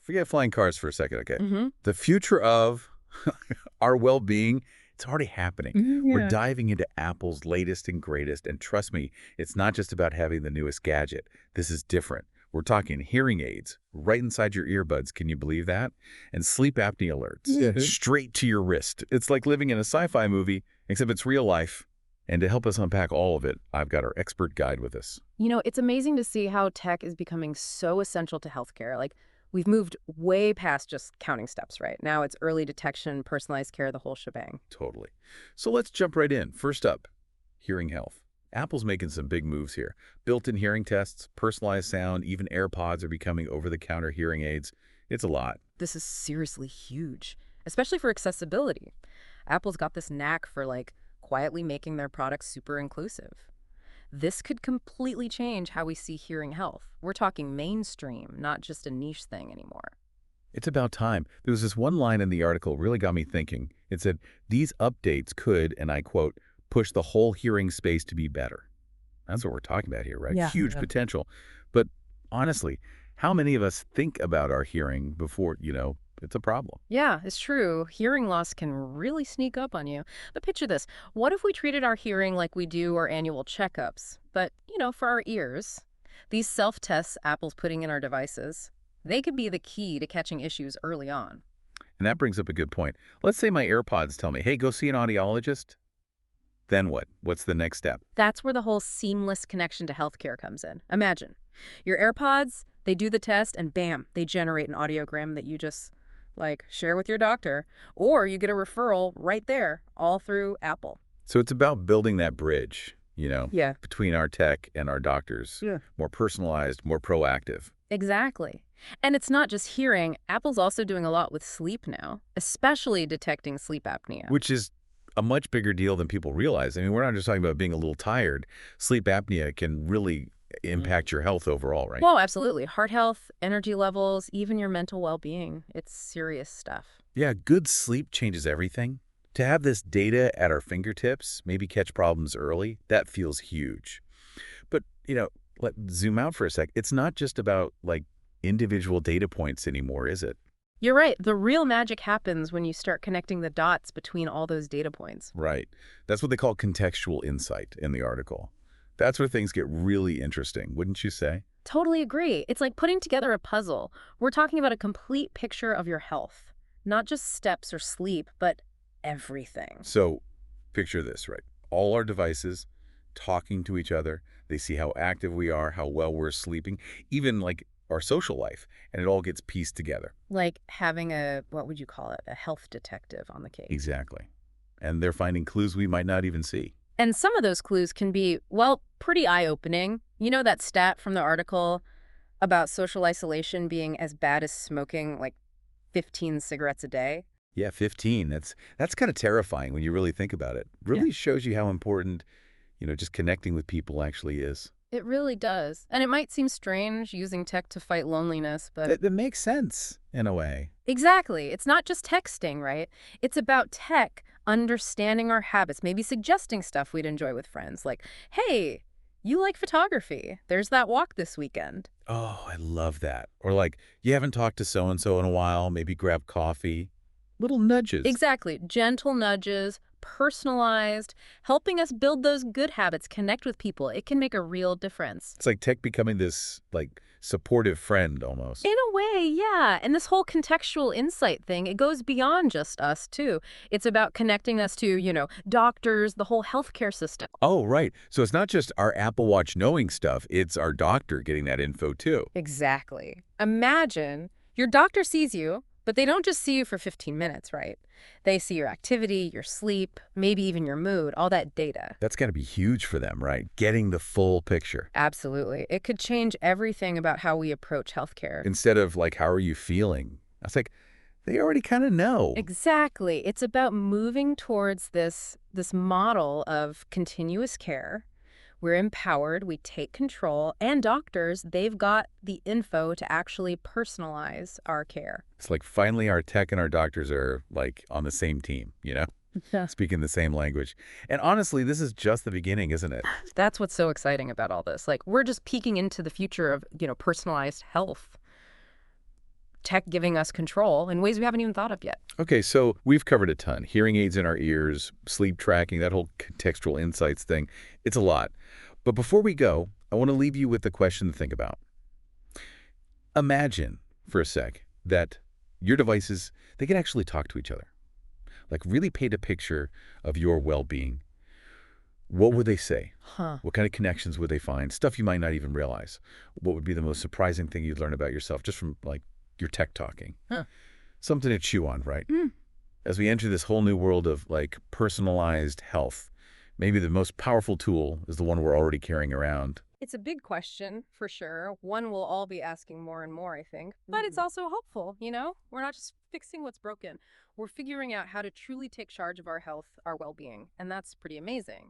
forget flying cars for a second, okay? Mm-hmm. The future of our well-being, it's already happening. We're Yeah. diving into Apple's latest and greatest, and trust me, it's not just about having the newest gadget. This is different. We're talking hearing aids right inside your earbuds. Can you believe that? And sleep apnea alerts Yeah. straight to your wrist. It's like living in a sci-fi movie, except it's real life. And to help us unpack all of it, I've got our expert guide with us. You know, it's amazing to see how tech is becoming so essential to healthcare. Like, we've moved way past just counting steps, right? Now it's early detection, personalized care, the whole shebang. Totally. So let's jump right in. First up, hearing health. Apple's making some big moves here. Built-in hearing tests, personalized sound, even AirPods are becoming over-the-counter hearing aids. It's a lot. This is seriously huge, especially for accessibility. Apple's got this knack for, like, quietly making their products super inclusive. This could completely change how we see hearing health. We're talking mainstream, not just a niche thing anymore. It's about time. There was this one line in the article really got me thinking. It said, these updates could, and I quote, push the whole hearing space to be better. That's what we're talking about here, right? Yeah. Huge Yeah. potential. But honestly, how many of us think about our hearing before, it's a problem? Yeah, it's true. Hearing loss can really sneak up on you. But picture this. What if we treated our hearing like we do our annual checkups? But, for our ears, these self-tests Apple's putting in our devices, they could be the key to catching issues early on. And that brings up a good point. Let's say my AirPods tell me, hey, go see an audiologist. Then what? What's the next step? That's where the whole seamless connection to healthcare comes in. Imagine, your AirPods, they do the test, and bam, they generate an audiogram that you just, share with your doctor. Or you get a referral right there, all through Apple. So it's about building that bridge, Yeah. between our tech and our doctors. Yeah. More personalized, more proactive. Exactly. And it's not just hearing. Apple's also doing a lot with sleep now, especially detecting sleep apnea. Which is a much bigger deal than people realize. I mean, we're not just talking about being a little tired. Sleep apnea can really impact your health overall, right? Well, absolutely. Heart health, energy levels, even your mental well-being. It's serious stuff. Yeah, good sleep changes everything. To have this data at our fingertips, maybe catch problems early, that feels huge. But, let's zoom out for a sec. It's not just about, individual data points anymore, is it? You're right. The real magic happens when you start connecting the dots between all those data points. Right. That's what they call contextual insight in the article. That's where things get really interesting, wouldn't you say? Totally agree. It's like putting together a puzzle. We're talking about a complete picture of your health. Not just steps or sleep, but everything. So picture this, right? All our devices talking to each other. They see how active we are, how well we're sleeping, even our social life, and it all gets pieced together. Like having what would you call it, a health detective on the case. Exactly. And they're finding clues we might not even see. And some of those clues can be, well, pretty eye-opening. You know that stat from the article about social isolation being as bad as smoking, 15 cigarettes a day? Yeah, 15. That's kind of terrifying when you really think about it. Really shows you how important, just connecting with people actually is. It really does. And it might seem strange using tech to fight loneliness, but... That makes sense, in a way. Exactly. It's not just texting, right? It's about tech understanding our habits, maybe suggesting stuff we'd enjoy with friends, like, hey, you like photography. There's that walk this weekend. Oh, I love that. Or you haven't talked to so-and-so in a while, maybe grab coffee. Little nudges. Exactly. Gentle nudges, personalized, helping us build those good habits, connect with people. It can make a real difference. It's like tech becoming this, supportive friend almost. In a way, yeah. And this whole contextual insight thing, it goes beyond just us, too. It's about connecting us to, doctors, the whole healthcare system. Oh, right. So it's not just our Apple Watch knowing stuff, it's our doctor getting that info, too. Exactly. Imagine your doctor sees you, but they don't just see you for 15 minutes, right? They see your activity, your sleep, maybe even your mood, all that data. That's got to be huge for them, right? Getting the full picture. Absolutely. It could change everything about how we approach healthcare. Instead of, how are you feeling? I was like, they already kind of know. Exactly. It's about moving towards this model of continuous care. We're empowered, we take control, and doctors, they've got the info to actually personalize our care. It's like finally our tech and our doctors are on the same team, Yeah. speaking the same language. And honestly, this is just the beginning, isn't it? That's what's so exciting about all this. We're just peeking into the future of, personalized health. tech giving us control in ways we haven't even thought of yet. Okay, so we've covered a ton. Hearing aids in our ears, sleep tracking, that whole contextual insights thing. It's a lot. But before we go, I want to leave you with a question to think about. Imagine for a sec that your devices, they can actually talk to each other. Like really paint a picture of your well-being. What would they say? Huh. What kind of connections would they find? Stuff you might not even realize. What would be the most surprising thing you'd learn about yourself just from like your tech talking? Huh. Something to chew on, right? Mm. As we enter this whole new world of like personalized health, maybe the most powerful tool is the one we're already carrying around. It's a big question, for sure. One we'll all be asking more and more, I think. But it's also hopeful, you know? We're not just fixing what's broken. We're figuring out how to truly take charge of our health, our well-being, and that's pretty amazing.